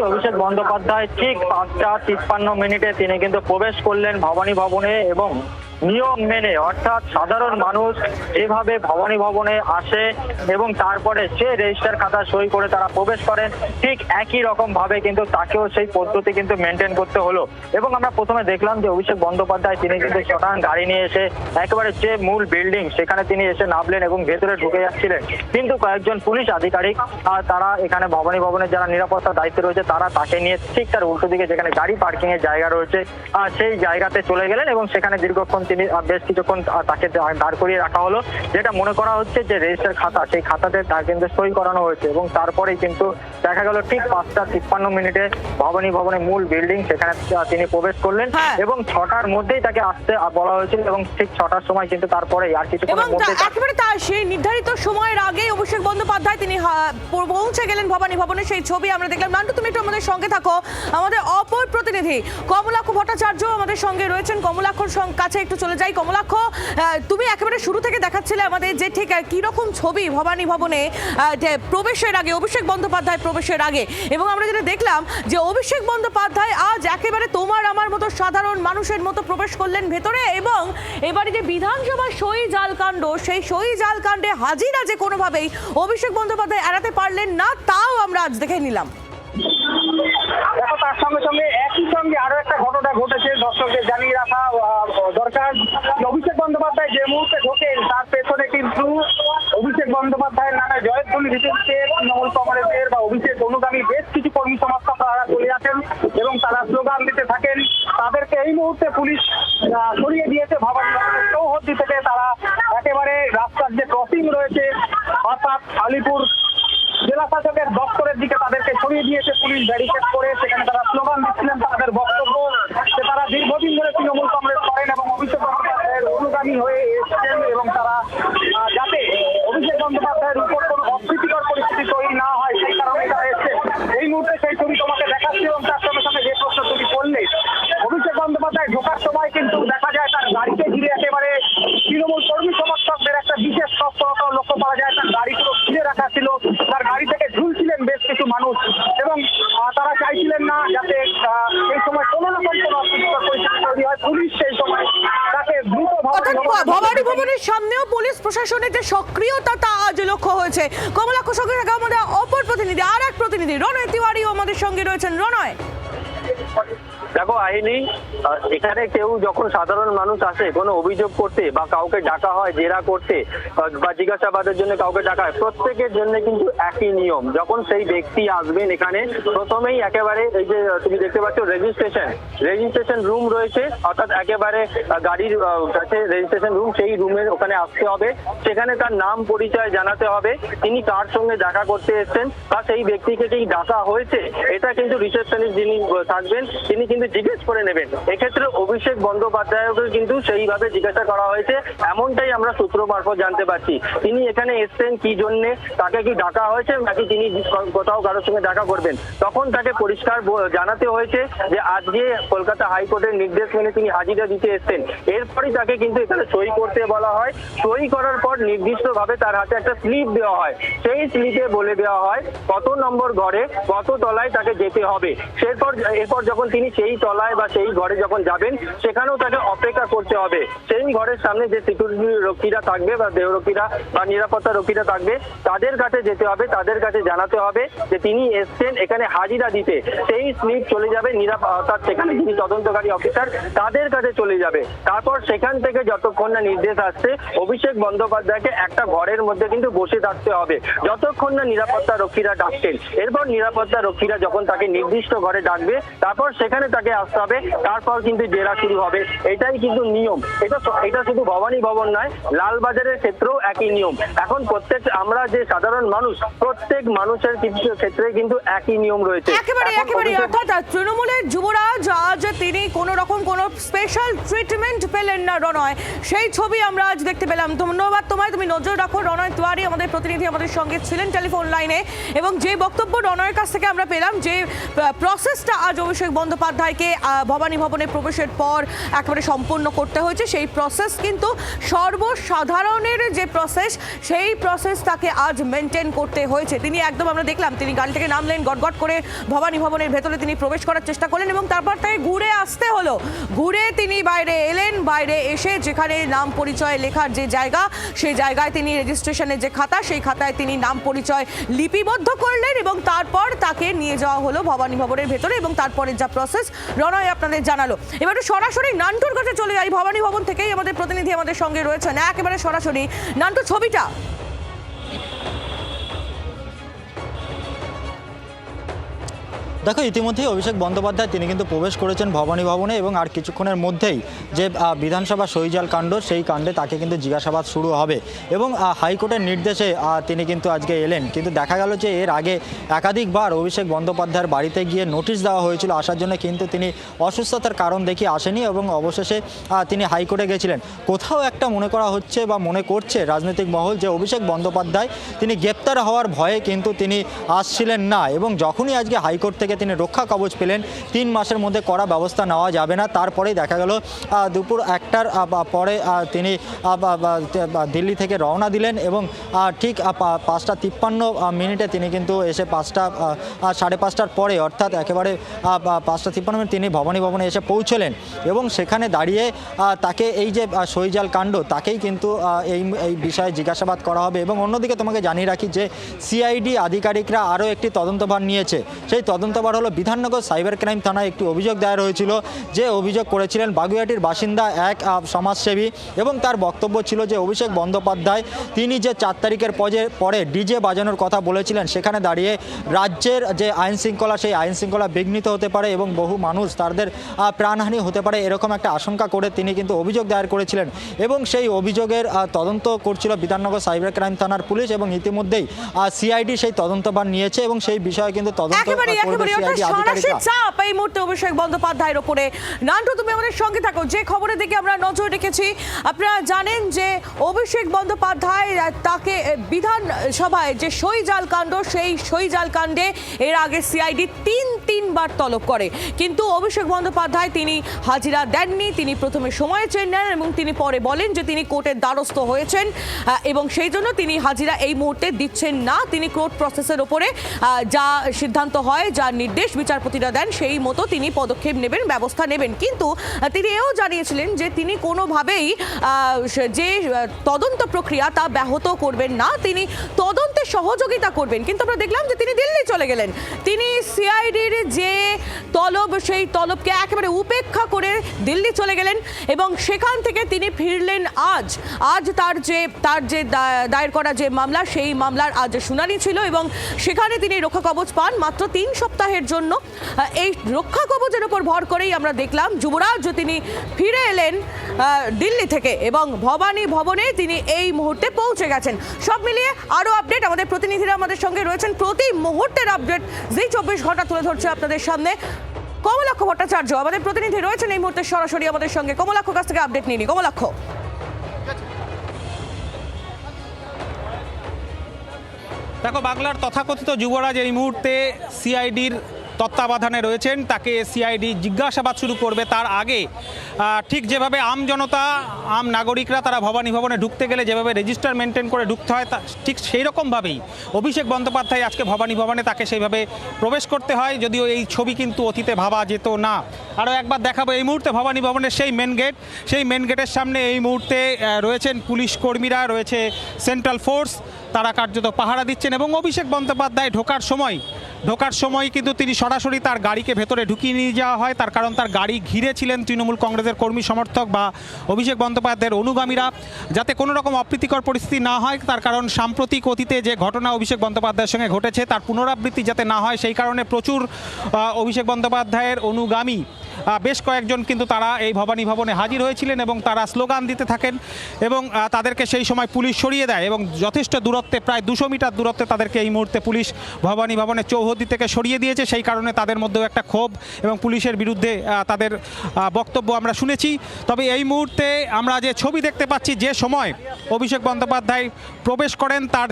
অভিষেক বন্দ্যোপাধ্যায় ঠিক 5:53 তিনি কিন্তু প্রবেশ করলেন ভবানী ভবনে এবং নিয়ম মেনে, অর্থাৎ সাধারণ মানুষ যেভাবে ভবানী ভবনে আসে এবং তারপরে সে রেজিস্টার খাতা সই করে তারা প্রবেশ করেন, ঠিক একই রকম ভাবে কিন্তু তাকেও সেই পদ্ধতি কিন্তু মেনটেন করতে হলো। এবং আমরা প্রথমে দেখলাম যে অভিষেক বন্দ্যোপাধ্যায় তিনি কিন্তু শটান গাড়ি নিয়ে এসে একেবারে যে মূল বিল্ডিং সেখানে তিনি এসে নামলেন এবং ভেতরে ঢুকে যাচ্ছিলেন, কিন্তু কয়েকজন পুলিশ আধিকারিক তারা এখানে ভবানী ভবনের যারা নিরাপত্তার দায়িত্বে রয়েছে তারা তাকে নিয়ে ঠিক তার উল্টো দিকে যেখানে গাড়ি পার্কিং এর জায়গা রয়েছে সেই জায়গাতে চলে গেলেন এবং সেখানে দীর্ঘক্ষণ তিনি বেশ কিছুক্ষণ তাকে দাঁড় করিয়ে রাখা হলো। যেটা মনে করা হচ্ছে যে রেজিস্টার খাতা, সেই খাতাতে তার কিন্তু সই করানো হয়েছে এবং তারপরেই কিন্তু দেখা গেল ঠিক 5:53 ভবানী ভবনের মূল বিল্ডিং সেখানে তিনি প্রবেশ করলেন এবং 6টার মধ্যেই তাকে আসতে বলা হয়েছিল এবং ঠিক 6টার সময় কিন্তু তারপরে আর কিছুক্ষণের মধ্যে একেবারে তার সেই নির্ধারিত সময়ের আগে অভিষেক বন্দ্যোপাধ্যায় তিনি পৌঁছে গেলেন ভবানী ভবনে। সেই ছবি আমরা দেখলাম। নান্টু, তুমি একটু আমাদের সঙ্গে থাকো। আমাদের অপর প্রতিনিধি কমলাক্ষ ভট্টাচার্য আমাদের সঙ্গে রয়েছেন। কমলাক্ষর কাছে একটু চলে যাই। কমলাক্ষ, তুমি একেবারে শুরু থেকে দেখাচ্ছিলে আমাদের যে ঠিক কি রকম ছবি ভবানী ভবনে প্রবেশের আগে, অভিষেক বন্দ্যোপাধ্যায় প্রবেশের আগে, এবং আমরা যেটা দেখলাম যে অভিষেক বন্দ্যোপাধ্যায় আজ একেবারে তোমার আমার মতো সাধারণ মানুষের মতো প্রবেশ করলেন ভেতরে এবং এবারে যে বিধানসভা সই জালকাণ্ড, সেই সই জালকাণ্ডে হাজিরা যে কোনোভাবেই অভিষেক বন্দ্যোপাধ্যায় এড়াতে পারলেন না, তাও আমরা আজ দেখে নিলাম। দেখো, তার সঙ্গে সঙ্গে একই সঙ্গে আরো একটা ঘটনা ঘটেছে, দর্শকদের জানিয়ে রাখা দরকার। অভিষেক বন্দ্যোপাধ্যায় যে মুহূর্তে ঢোকেন তার পেছনে কিন্তু অভিষেক বন্দ্যোপাধ্যায়ের নামে জয়ধ্বনি দিতে তৃণমূল কংগ্রেসের বা অভিষেক অনুগামী বেশ কিছু কর্মী সংস্থা তারা চলে আসেন এবং তারা স্লোগান দিতে থাকেন। তাদেরকে এই মুহূর্তে পুলিশ সরিয়ে দিয়েছে ভবানী ভবনের চৌহদ্দি থেকে। তারা একেবারে রাস্তার যে ক্রসিং রয়েছে অর্থাৎ আলিপুর জেলা শাসকের দপ্তরের দিকে তাদেরকে সরিয়ে দিয়েছে পুলিশ ব্যারিকেড করে। সেখানে তারা স্লোগান দিচ্ছিলেন। তাদের বক্তব্য যে তারা দীর্ঘদিন ধরে তৃণমূল কংগ্রেস করেন এবং অভিষেক বন্দ্যোপাধ্যায়ের অনুগামী হয়ে এসেছেন এবং তারা যাতে অভিষেক বন্দ্যোপাধ্যায়ের উপর কোনো অপ্রীতিকর পরিস্থিতি তৈরি না হয় সেই কারণে তারা এসেছেন। এই মুহূর্তে সেই ছবি তোমাকে দেখাচ্ছি এবং তার সঙ্গে সঙ্গে যে প্রশ্ন তুমি করলে, অভিষেক বন্দ্যোপাধ্যায় ঢোকার সময় কিন্তু দেখা যায় তার গাড়িকে ঘিরে একেবারে তৃণমূল কর্মী সমর্থকদের একটা বিশেষ তৎপরতা লক্ষ্য করা যায়। তার গাড়ি পুরো ঘিরে রাখা ছিল, তার গাড়ি থেকে ঝুলছিলেন বেশ কিছু মানুষ এবং তারা চাইছিলেন না যাতে এই সময় কোনো রকম কোনো অপ্রীতিকর পরিস্থিতি তৈরি হয়। পুলিশ সেই সময় তাকে দ্রুত ভবানী ভবনের সামনেও পুলিশ প্রশাসনের যে সক্রিয়তা তা আজ লক্ষ্য হয়েছে। কমলাক্ষ সঙ্গে থাকা আমাদের অপর প্রতিনিধি, আর এক প্রতিনিধি রণয় তিওয়ারিও আমাদের সঙ্গে রয়েছেন। রণয়, দেখো আইনি, এখানে কেউ যখন সাধারণ মানুষ আসে কোনো অভিযোগ করতে বা কাউকে ডাকা হয় জেরা করতে বা জিজ্ঞাসাবাদের জন্য কাউকে ডাকা হয়, প্রত্যেকের জন্য কিন্তু একই নিয়ম। যখন সেই ব্যক্তি আসবেন এখানে প্রথমেই একেবারে এই যে তুমি দেখতে পাচ্ছ রেজিস্ট্রেশন রুম রয়েছে, অর্থাৎ একেবারে গাড়ির কাছে রেজিস্ট্রেশন রুম, সেই রুমের ওখানে আসতে হবে। সেখানে তার নাম পরিচয় জানাতে হবে, তিনি কার সঙ্গে দেখা করতে এসেছেন বা সেই ব্যক্তিকে কি ডাকা হয়েছে, এটা কিন্তু রিসেপশনিস্ট যিনি থাকবেন তিনি কিন্তু জিজ্ঞেস করে নেবেন। এক্ষেত্রে অভিষেক বন্দ্যোপাধ্যায়কে কিন্তু সেইভাবে জিজ্ঞাসা করা হয়েছে, এমনটাই আমরা সূত্র মারফত জানতে পারছি। তিনি এখানে এসছেন কি জন্যে, তাকে কি ডাকা হয়েছে নাকি তিনি কোথাও কারোর সঙ্গে দেখা করবেন, তখন তাকে পরিষ্কার জানাতে হয়েছে যে আজকে কলকাতা হাইকোর্টের নির্দেশ মেনে তিনি হাজিরা দিতে এসছেন। এরপরই তাকে কিন্তু এখানে সই করতে বলা হয়। সই করার পর নির্দিষ্টভাবে তার হাতে একটা স্লিপ দেওয়া হয়, সেই স্লিপে বলে দেওয়া হয় কত নম্বর ঘরে কত তলায় তাকে যেতে হবে। এরপর যখন তিনি সেই তলায় বা সেই ঘরে যখন যাবেন সেখানেও তাকে অপেক্ষা করতে হবে। সেই ঘরের সামনে যে সিকিউরিটি রক্ষীরা থাকবে বা দেহরক্ষীরা বা নিরাপত্তা রক্ষীরা থাকবে তাদের কাছে যেতে হবে, তাদের কাছে জানাতে হবে যে তিনি এসছেন এখানে হাজিরা দিতে। সেই স্লিপ চলে যাবে অর্থাৎ সেখানে যিনি তদন্তকারী অফিসার তাদের কাছে চলে যাবে। তারপর সেখান থেকে যতক্ষণ না নির্দেশ আসছে অভিষেক বন্দ্যোপাধ্যায়কে একটা ঘরের মধ্যে কিন্তু বসে থাকতে হবে যতক্ষণ না নিরাপত্তা রক্ষীরা ডাকছেন। এরপর নিরাপত্তা রক্ষীরা যখন তাকে নির্দিষ্ট ঘরে ডাকবে তারপর সেখানে তাকে আসতে হবে, তারপর কিন্তু জেরা শুরু হবে। এটাই কিন্তু নিয়ম। এটা শুধু ভবানী ভবন নয়, লালবাজারের ক্ষেত্রেও একই নিয়ম। এখন আমরা যে সাধারণ মানুষ, প্রত্যেক মানুষের ক্ষেত্রে কিন্তু একই নিয়ম রয়েছে। একেবারে অর্থাৎ তৃণমূলের যুবরাজ আজ তিনি কোন রকম কোন স্পেশাল ট্রিটমেন্ট পেলেন না রণয়, সেই ছবি আমরা আজ দেখতে পেলাম। ধন্যবাদ তোমায়, তুমি নজর রাখো। রণয় তিওয়ারি আমাদের প্রতিনিধি আমাদের সঙ্গে ছিলেন টেলিফোন লাইনে এবং যে বক্তব্য রণয়ের কাছ থেকে আমরা পেলাম, যে প্রসেসটা আজ অভিষেক বন্দ্যোপাধ্যায় সবাইকে ভবানী ভবনে প্রবেশের পর একেবারে সম্পূর্ণ করতে হয়েছে। সেই প্রসেস কিন্তু সর্বসাধারণের যে প্রসেস, সেই প্রসেস তাকে আজ মেনটেন করতে হয়েছে। তিনি একদম, আমরা দেখলাম তিনি গাড়ি থেকে নামলেন, গটগট করে ভবানী ভবনের ভেতরে তিনি প্রবেশ করার চেষ্টা করলেন এবং তারপর তাকে ঘুরে আসতে হলো। ঘুরে তিনি বাইরে এলেন, বাইরে এসে যেখানে নাম পরিচয় লেখার যে জায়গা, সেই জায়গায় তিনি রেজিস্ট্রেশনের যে খাতা, সেই খাতায় তিনি নাম পরিচয় লিপিবদ্ধ করলেন এবং তারপর তাকে নিয়ে যাওয়া হলো ভবানী ভবনের ভেতরে এবং তারপরে যা প্রসেস রণয় আপনাদের জানালো। এবার সরাসরি নান্টুর কাছে চলে যাই। ভবানী ভবন থেকেই আমাদের প্রতিনিধি আমাদের সঙ্গে রয়েছেন একেবারে সরাসরি। নান্টু, ছবিটা দেখো, ইতিমধ্যেই অভিষেক বন্দ্যোপাধ্যায় তিনি কিন্তু প্রবেশ করেছেন ভবানী ভবনে এবং আর কিছুক্ষণের মধ্যেই যে বিধানসভা সহিজাল কাণ্ড, সেই কাণ্ডে তাকে কিন্তু জিজ্ঞাসাবাদ শুরু হবে এবং হাইকোর্টের নির্দেশে তিনি কিন্তু আজকে এলেন। কিন্তু দেখা গেল যে এর আগে একাধিকবার অভিষেক বন্দ্যোপাধ্যায়ের বাড়িতে গিয়ে নোটিশ দেওয়া হয়েছিল আসার জন্য, কিন্তু তিনি অসুস্থতার কারণ দেখিয়ে আসেনি এবং অবশেষে তিনি হাইকোর্টে গেছিলেন। কোথাও একটা মনে করা হচ্ছে বা মনে করছে রাজনৈতিক মহল যে অভিষেক বন্দ্যোপাধ্যায় তিনি গ্রেপ্তার হওয়ার ভয়ে কিন্তু তিনি আসছিলেন না এবং যখনই আজকে হাইকোর্ট থেকে তিনি রক্ষা কবচ পেলেন 3 মাসের মধ্যে কড়া ব্যবস্থা নেওয়া যাবে না, তারপরেই দেখা গেল দুপুর 1টার পরে তিনি দিল্লি থেকে রওনা দিলেন এবং ঠিক 5:53 তিনি কিন্তু এসে 5:30টার পরে, অর্থাৎ একেবারে 5:53 তিনি ভবানী ভবনে এসে পৌঁছলেন এবং সেখানে দাঁড়িয়ে তাকে এই যে সহিজাল কাণ্ড, তাকেই কিন্তু এই বিষয়ে জিজ্ঞাসাবাদ করা হবে। এবং অন্যদিকে তোমাকে জানিয়ে রাখি যে সিআইডি আধিকারিকরা আরও একটি তদন্তভার নিয়েছে। সেই তদন্তভার হলো বিধাননগর সাইবার ক্রাইম থানায় একটি অভিযোগ দায়ের হয়েছিল, যে অভিযোগ করেছিলেন বাগুইআটির বাসিন্দা এক সমাজসেবী এবং তার বক্তব্য ছিল যে অভিষেক বন্দ্যোপাধ্যায় তিনি যে 4 তারিখের পরে ডিজে বাজানোর কথা বলেছিলেন, সেখানে দাঁড়িয়ে রাজ্যের যে আইন শৃঙ্খলা, সেই আইন শৃঙ্খলা বিঘ্নিত হতে পারে এবং বহু মানুষ তাদের প্রাণহানি হতে পারে, এরকম একটা আশঙ্কা করে তিনি কিন্তু অভিযোগ দায়ের করেছিলেন এবং সেই অভিযোগের তদন্ত করছিল বিধাননগর সাইবার ক্রাইম থানার পুলিশ এবং ইতিমধ্যেই সিআইডি সেই তদন্তভার নিয়েছে এবং সেই বিষয়ে কিন্তু তদন্ত করবে সিআইডি আধিকারিকরা। চাপ এই মুহূর্তে অভিষেক বন্দ্যোপাধ্যায়ের উপরে। নান্টু, তুমি আমাদের সঙ্গে থাকো। যে খবরের দিকে আমরা নজর রেখেছি, আপনারা জানেন যে অভিষেক বন্দ্যোপাধ্যায় তাকে বিধানসভায় যে সহিজাল কাণ্ড, সেই সহিজাল কাণ্ডে এর আগে সিআইডি তিনবার তলব করে, কিন্তু অভিষেক বন্দ্যোপাধ্যায় তিনি হাজিরা দেননি। তিনি প্রথমে সময় চেয়ে নেন এবং তিনি পরে বলেন যে তিনি কোর্টের দ্বারস্থ হয়েছেন এবং সেই জন্য তিনি হাজিরা এই মুহূর্তে দিচ্ছেন না। তিনি কোর্ট প্রসেসের ওপরে যা সিদ্ধান্ত হয়, যা নির্দেশ বিচারপতিরা দেন, সেই মতো তিনি পদক্ষেপ নেবেন, ব্যবস্থা নেবেন। কিন্তু তিনি এও জানিয়েছিলেন যে তিনি কোনোভাবেই যে তদন্ত প্রক্রিয়া তা ব্যাহত করবেন না, তিনি তদন্তে সহযোগিতা করবেন। কিন্তু আমরা দেখলাম যে তিনি দিল্লি চলে গেলেন। তিনি সিআইডির যে তলব, সেই তলবকে একেবারে উপেক্ষা করে দিল্লি চলে গেলেন এবং সেখান থেকে তিনি ফিরলেন আজ তার যে দায়ের করা যে মামলা, সেই মামলার আজ শুনানি ছিল এবং সেখানে তিনি রক্ষা কবচ পান মাত্র 3 সপ্তাহের জন্য। এই রক্ষা কবচের উপর ভর করেই আমরা দেখলাম যুবরাজ তিনি ফিরে এলেন দিল্লি থেকে এবং ভবানী ভবনে তিনি এই মুহূর্তে পৌঁছে গেছেন। সব মিলিয়ে আরও আপডেট আমাদের প্রতিনিধিরা আমাদের সঙ্গে রয়েছেন, প্রতি মুহূর্তের আপডেট যেই 24 ঘন্টা তুলে ধরছে আপনাদের সামনে। কমলাক্ষ ভট্টাচার্য আমাদের প্রতিনিধি রয়েছেন এই মুহূর্তে সরাসরি আমাদের সঙ্গে। কমলাক্ষ কাছ থেকে আপডেট নিয়ে নি। কমলাক্ষ, দেখো, বাংলার তথাকথিত যুবরাজ এই মুহূর্তে সিআইডির তত্ত্বাবধানে রয়েছেন। তাকে সিআইডি জিজ্ঞাসাবাদ শুরু করবে তার আগে ঠিক যেভাবে আম নাগরিকরা তারা ভবানী ভবনে ঢুকতে গেলে যেভাবে রেজিস্টার মেনটেন করে ঢুকতে হয়, ঠিক সেই রকমভাবেই অভিষেক বন্দ্যোপাধ্যায় আজকে ভবানী ভবনে তাকে সেইভাবে প্রবেশ করতে হয়। যদিও এই ছবি কিন্তু অতীতে ভাবা যেত না। আরও একবার দেখাবো এই মুহূর্তে ভবানী ভবনের সেই মেন গেট, সেই মেন গেটের সামনে এই মুহূর্তে রয়েছেন পুলিশ কর্মীরা, রয়েছে সেন্ট্রাল ফোর্স, তারা কার্যত পাহারা দিচ্ছেন এবং অভিষেক বন্দ্যোপাধ্যায় ঢোকার সময় কিন্তু তিনি সরাসরি তার গাড়িকে ভেতরে ঢুকিয়ে নিয়ে যাওয়া হয়। তার কারণ তার গাড়ি ঘিরে ছিলেন তৃণমূল কংগ্রেসের কর্মী সমর্থক বা অভিষেক বন্দ্যোপাধ্যায়ের অনুগামীরা, যাতে কোনো রকম অপ্রীতিকর পরিস্থিতি না হয়। তার কারণ সাম্প্রতিক অতীতে যে ঘটনা অভিষেক বন্দ্যোপাধ্যায়ের সঙ্গে ঘটেছে তার পুনরাবৃত্তি যাতে না হয়, সেই কারণে প্রচুর অভিষেক বন্দ্যোপাধ্যায়ের অনুগামী বেশ কয়েকজন কিন্তু তারা এই ভবানী ভবনে হাজির হয়েছিলেন এবং তারা স্লোগান দিতে থাকেন এবং তাদেরকে সেই সময় পুলিশ সরিয়ে দেয় এবং যথেষ্ট দূরত্বে, প্রায় 200 মিটার দূরত্বে তাদেরকে এই মুহূর্তে পুলিশ ভবানী ভবনের চৌহদ্দি থেকে সরিয়ে দিয়েছে। সেই কারণে তাদের মধ্যেও একটা ক্ষোভ এবং পুলিশের বিরুদ্ধে তাদের বক্তব্য আমরা শুনেছি। তবে এই মুহূর্তে আমরা যে ছবি দেখতে পাচ্ছি, যে সময় অভিষেক বন্দ্যোপাধ্যায় প্রবেশ করেন তার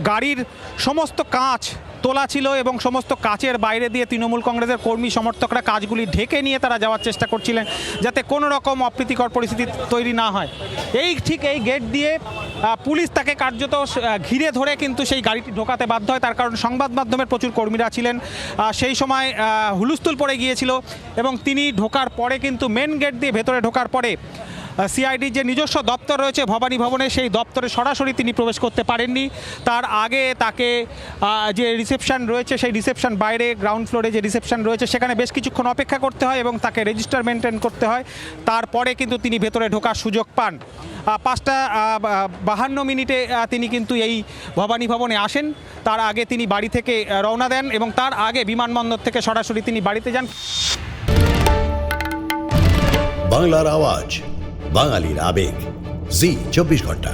গাড়ির সমস্ত কাঁচ তোলা ছিল এবং সমস্ত কাচের বাইরে দিয়ে তৃণমূল কংগ্রেসের কর্মী সমর্থকরা কাজগুলি ঢেকে নিয়ে তারা যাওয়ার চেষ্টা করছিলেন যাতে কোনো রকম অপ্রীতিকর পরিস্থিতি তৈরি না হয়। ঠিক এই গেট দিয়ে পুলিশ তাকে কার্যত ঘিরে ধরে কিন্তু সেই গাড়িটি ঢোকাতে বাধ্য হয়, তার কারণ সংবাদ মাধ্যমের প্রচুর কর্মীরা ছিলেন। সেই সময় হুলস্থুল পড়ে গিয়েছিল এবং তিনি ঢোকার পরে কিন্তু মেন গেট দিয়ে ভেতরে ঢোকার পরে সিআইডি যে নিজস্ব দপ্তর রয়েছে ভবানী ভবনে, সেই দপ্তরে সরাসরি তিনি প্রবেশ করতে পারেননি। তার আগে তাকে যে রিসেপশন রয়েছে সেই রিসেপশন বাইরে গ্রাউন্ড ফ্লোরে যে রিসেপশন রয়েছে সেখানে বেশ কিছুক্ষণ অপেক্ষা করতে হয় এবং তাকে রেজিস্টার মেনটেন করতে হয়। তারপরে কিন্তু তিনি ভেতরে ঢোকার সুযোগ পান। 5:52 তিনি কিন্তু এই ভবানী ভবনে আসেন। তার আগে তিনি বাড়ি থেকে রওনা দেন এবং তার আগে বিমানবন্দর থেকে সরাসরি তিনি বাড়িতে যান। বাংলার আওয়াজ, বাঙালির আবেগ, জি 24 ঘন্টা।